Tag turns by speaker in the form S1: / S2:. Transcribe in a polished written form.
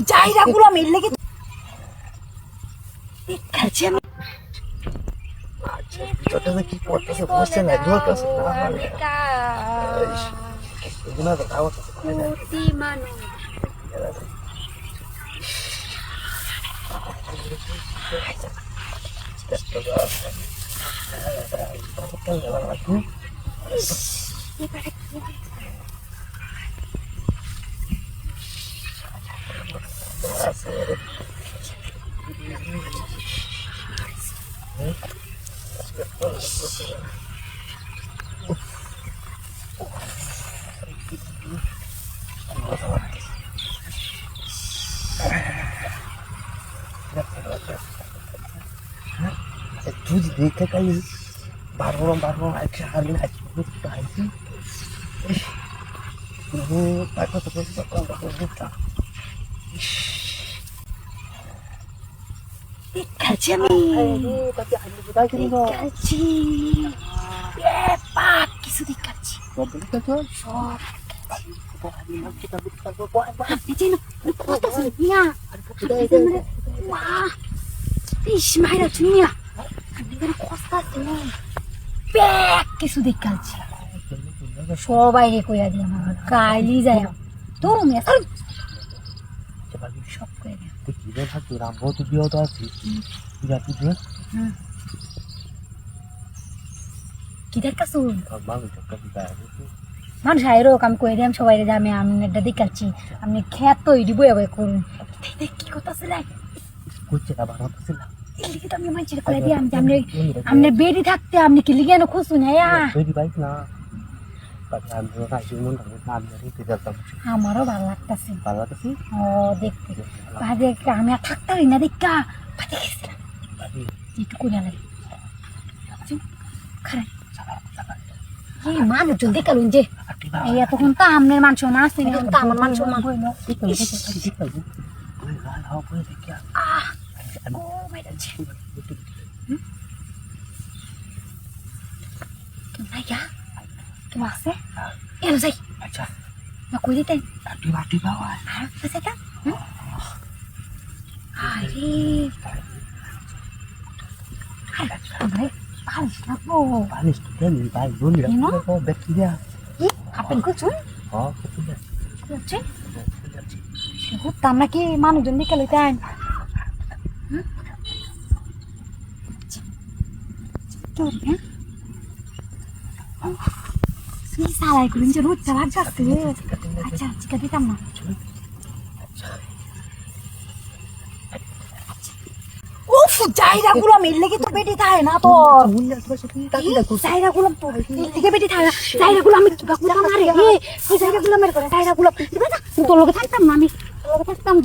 S1: জায়গা গুলো আমি লেগে দেখাচ্ছি আমি
S2: ভিতরটা কি করতেছে বুঝছে না ধরতেছে না মানে এগুলো তো খাওয়া
S1: কোটি মানুষ
S2: তুই দেখে কাল বারবার আজকে হারলে আজকে পাইছি পাইপা তো
S1: দেখাচ্ছি আমি দেখাচ্ছি পাক কিছু দেখাচ্ছি সব আপনি যেন কথা শুনি না ইস মাইরা শুনিয়া আপনি যেন কথা শুনি ব্যাক কিছু দেখাচ্ছি সবাই রে কইয়া দিয়ে আমার কাইলি যায় তোর মেয়ে সব কইয়া দিয়ে
S2: কিভাবে থাকতো রামবাবু তো বিয়ে তো আছে
S1: কি দেখাচ্ছ
S2: মানুষ
S1: মানুষ আইরোক আমি কই দিলাম সবাই যে আমি এটা দেখাচ্ছি আপনি খেত তো ইডি বই বই করুন কি কথা ছিল
S2: করছে না বারো হচ্ছে না
S1: এলিকে তো আমি মানছি কই দিয়ে আমি আপনি বেডি থাকতে আপনি কি লিগে না খুশু না
S2: তৈরি বাইক না আমি রাইসি মন আমি রেখে যেতাম
S1: আমারও ভালো লাগতেছে
S2: ভালো লাগছে
S1: ও দেখতে বাদে আমি আর থাকতে না দেখা বাদে গেছিলাম একটু কোনা লাগে খারাপ এই মানুষজন দেখালুন যে এই এতক্ষণ তো আমনের মান সম্মান আছে এখন তো আমার মান সম্মান হইল ও মাই গড কেউ নাই গা কেউ আছে এলো যাই
S2: আচ্ছা
S1: না কই দিতে
S2: বাটি বাবা
S1: আর আছে কা আরে আরে পালিশ লাগবো
S2: পালিশ তো কেন ভাই বলি রাখো ব্যক্তি দেয়া
S1: কি আপেল কুচুন
S2: হ্যাঁ কিছু না
S1: কুচুন হুতাম নাকি মানুষজন নিকালে তাই সালাই করেন যে রোদ চালার যাচ্ছে আচ্ছা আজকে দিতাম না উফ জায়গা গুলো মিললে কি তো বেটি থাকে না তোর জায়গা গুলো থেকে বেটি থাকে না জায়গা গুলো আমি মারে এই জায়গা গুলো মেরে করে জায়গা গুলো তোর লোকে থাকতাম না আমি তোর লোকে থাকতাম